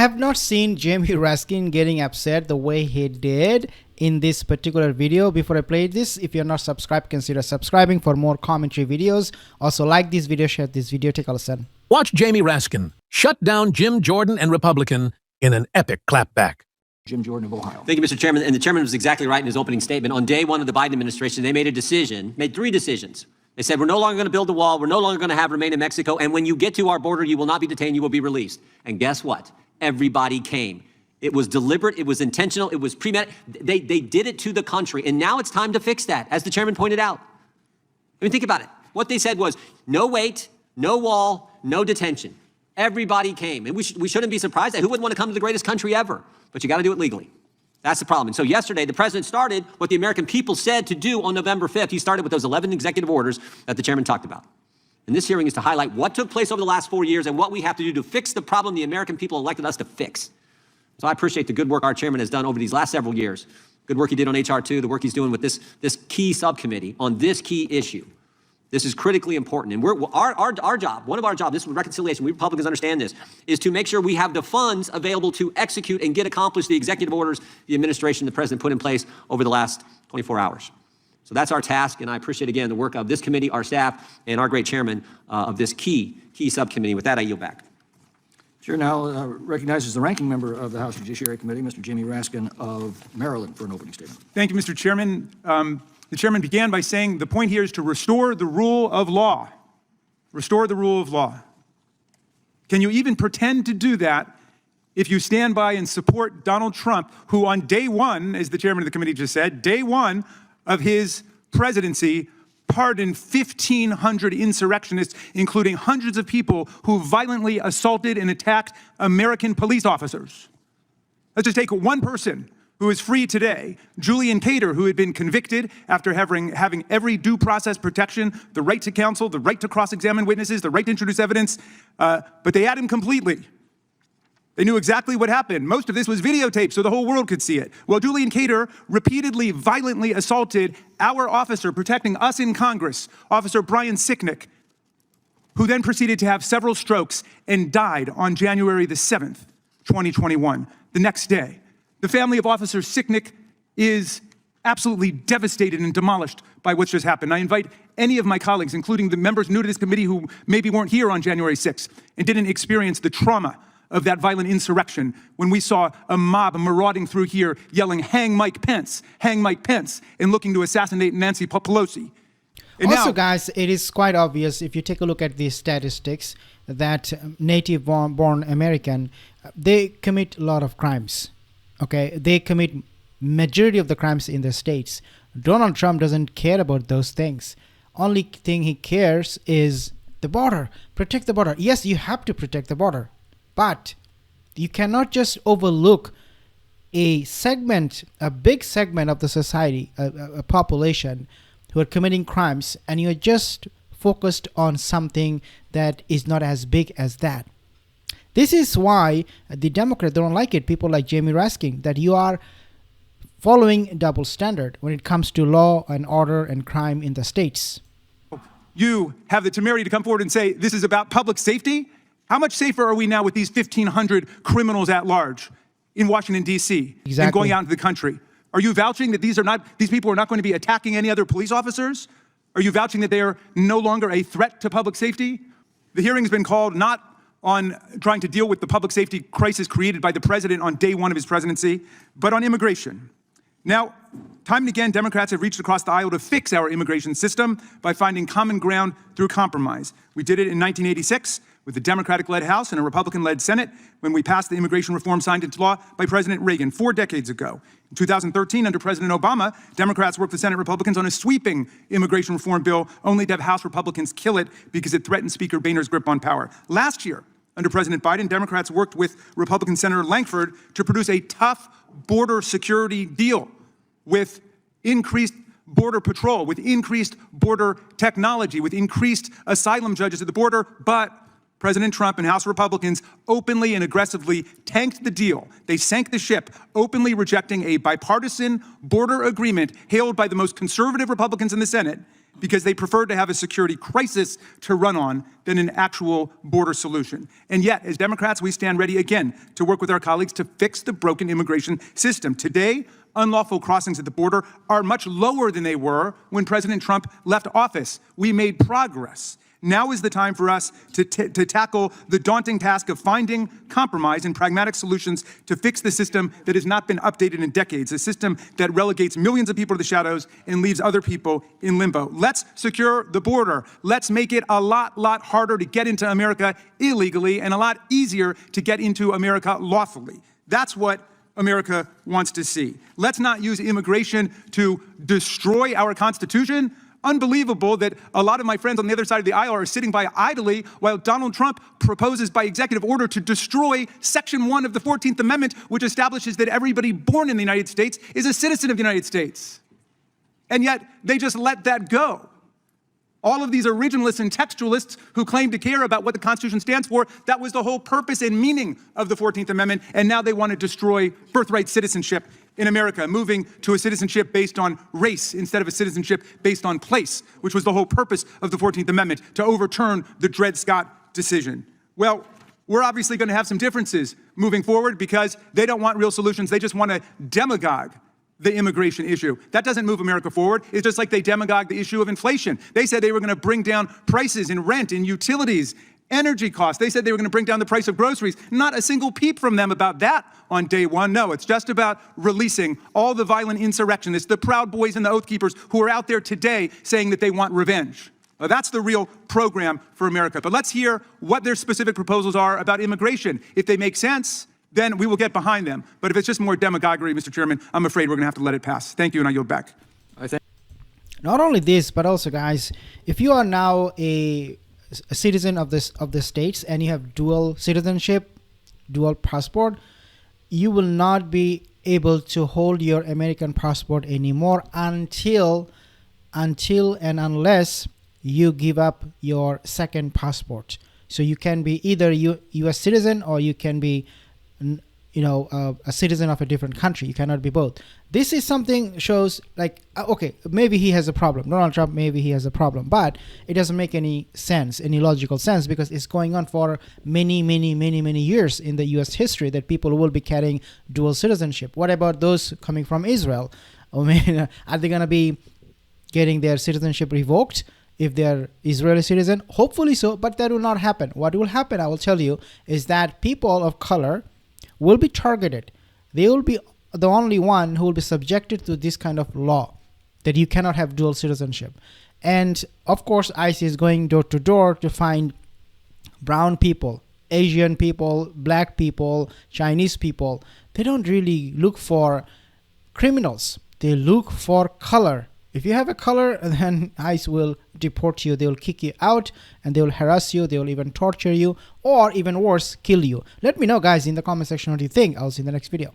have not seen Jamie Raskin getting upset the way he did in this particular video. Before I play this, if you're not subscribed, consider subscribing for more commentary videos. Also, like this video, share this video. Take a listen. Watch Jamie Raskin shut down Jim Jordan and Republican in an epic clapback. Jim Jordan of Ohio. Thank you, Mr. Chairman. And the chairman was exactly right in his opening statement. On day one of the Biden administration, they made three decisions. They said, we're no longer going to build the wall. We're no longer going to have remain in Mexico. And when you get to our border, you will not be detained. You will be released. And guess what? Everybody came. It was deliberate. It was intentional. It was premeditated. They did it to the country. And now it's time to fix that, as the chairman pointed out. I mean, think about it. What they said was no wait, no wall, no detention. Everybody came. And we shouldn't be surprised. Who wouldn't want to come to the greatest country ever? But you got to do it legally. That's the problem. And so yesterday, the president started what the American people said to do on November 5th. He started with those 11 executive orders that the chairman talked about. And this hearing is to highlight what took place over the last 4 years and what we have to do to fix the problem the American people elected us to fix. So I appreciate the good work our chairman has done over these last several years. Good work he did on HR 2, the work he's doing with this key subcommittee on this key issue. This is critically important. And our job, one of our jobs, this is reconciliation, we Republicans understand this, is to make sure we have the funds available to execute and get accomplished the executive orders the administration, the president put in place over the last 24 hours. So that's our task, and I appreciate, again, the work of this committee, our staff, and our great chairman of this key subcommittee. With that, I yield back. Chair now recognizes the ranking member of the House Judiciary Committee, Mr. Jamie Raskin of Maryland, for an opening statement. Thank you, Mr. Chairman. The chairman began by saying the point here is to restore the rule of law. Restore the rule of law. Can you even pretend to do that if you stand by and support Donald Trump, who on day one, as the chairman of the committee just said, day one of his presidency, pardoned 1,500 insurrectionists, including hundreds of people who violently assaulted and attacked American police officers? Let's just take one person who is free today, Julian Cater, who had been convicted after having every due process protection, the right to counsel, the right to cross-examine witnesses, the right to introduce evidence, but they had him completely. They knew exactly what happened. Most of this was videotaped so the whole world could see it. Well, Julian Cater repeatedly, violently assaulted our officer protecting us in Congress, Officer Brian Sicknick, who then proceeded to have several strokes and died on January the 7th, 2021, the next day. The family of Officer Sicknick is absolutely devastated and demolished by what's just happened. I invite any of my colleagues, including the members new to this committee who maybe weren't here on January 6th and didn't experience the trauma of that violent insurrection when we saw a mob marauding through here yelling, "Hang Mike Pence, hang Mike Pence," and looking to assassinate Nancy Pelosi. And also, now, guys, it is quite obvious if you take a look at the statistics that native-born American, they commit a lot of crimes. Okay, they commit majority of the crimes in the states. Donald Trump doesn't care about those things. Only thing he cares is the border. Protect the border. Yes, you have to protect the border, but you cannot just overlook a segment, a big segment of the society, a population who are committing crimes, and you're just focused on something that is not as big as that. This is why the Democrats don't like it. People like Jamie Raskin, that you are following a double standard when it comes to law and order and crime in the states. you have the temerity to come forward and say this is about public safety. How much safer are we now with these 1,500 criminals at large in Washington, D.C. and going out into the country? Are you vouching that these people are not going to be attacking any other police officers? Are you vouching that they are no longer a threat to public safety? The hearing has been called not on trying to deal with the public safety crisis created by the president on day one of his presidency, but on immigration. Now, time and again, Democrats have reached across the aisle to fix our immigration system by finding common ground through compromise. We did it in 1986 with the Democratic-led House and a Republican-led Senate when we passed the immigration reform signed into law by President Reagan 4 decades ago. In 2013, under President Obama, Democrats worked with Senate Republicans on a sweeping immigration reform bill, only to have House Republicans kill it because it threatened Speaker Boehner's grip on power. Last year, under President Biden, Democrats worked with Republican Senator Lankford to produce a tough border security deal with increased border patrol, with increased border technology, with increased asylum judges at the border, but President Trump and House Republicans openly and aggressively tanked the deal. They sank the ship, openly rejecting a bipartisan border agreement hailed by the most conservative Republicans in the Senate because they preferred to have a security crisis to run on than an actual border solution. And yet, as Democrats, we stand ready again to work with our colleagues to fix the broken immigration system. Today, unlawful crossings at the border are much lower than they were when President Trump left office. We made progress. Now is the time for us to tackle the daunting task of finding compromise and pragmatic solutions to fix the system that has not been updated in decades, a system that relegates millions of people to the shadows and leaves other people in limbo. Let's secure the border. Let's make it a lot harder to get into America illegally and a lot easier to get into America lawfully. That's what America wants to see. Let's not use immigration to destroy our Constitution. Unbelievable that a lot of my friends on the other side of the aisle are sitting by idly while Donald Trump proposes by executive order to destroy Section 1 of the 14th Amendment, which establishes that everybody born in the United States is a citizen of the United States. And yet they just let that go. All of these originalists and textualists who claim to care about what the Constitution stands for, that was the whole purpose and meaning of the 14th Amendment, and now they want to destroy birthright citizenship in America, moving to a citizenship based on race instead of a citizenship based on place, which was the whole purpose of the 14th Amendment, to overturn the Dred Scott decision. Well, we're obviously going to have some differences moving forward because they don't want real solutions. They just want to demagogue the immigration issue. That doesn't move America forward. It's just like they demagogue the issue of inflation. They said they were going to bring down prices in rent, in utilities, energy costs. They said they were going to bring down the price of groceries. Not a single peep from them about that on day one. No, it's just about releasing all the violent insurrectionists, the Proud Boys and the Oath Keepers who are out there today saying that they want revenge. Well, that's the real program for America. But let's hear what their specific proposals are about immigration. If they make sense, then we will get behind them. But if it's just more demagoguery, Mr. Chairman, I'm afraid we're going to have to let it pass. Thank you, and I yield back. Not only this, but also, guys, if you are now a citizen of the states and you have dual citizenship, dual passport, you will not be able to hold your American passport anymore until and unless you give up your second passport. So you can be either U.S. citizen or you can be a citizen of a different country. You cannot be both. This is something shows like, okay, maybe he has a problem. Donald Trump, maybe he has a problem, but it doesn't make any sense, any logical sense, because it's going on for many years in the U.S. history that people will be carrying dual citizenship. What about those coming from Israel? I mean, are they going to be getting their citizenship revoked if they're Israeli citizen? Hopefully so, but that will not happen. What will happen, I will tell you, is that people of color will be targeted. They will be the only one who will be subjected to this kind of law that you cannot have dual citizenship. And of course, ICE is going door to door to find brown people, Asian people, black people, Chinese people. They don't really look for criminals. They look for color. If you have a color, then ICE will deport you. They will kick you out and they will harass you. They will even torture you, or even worse, kill you. Let me know, guys, in the comment section what you think. I'll see you in the next video.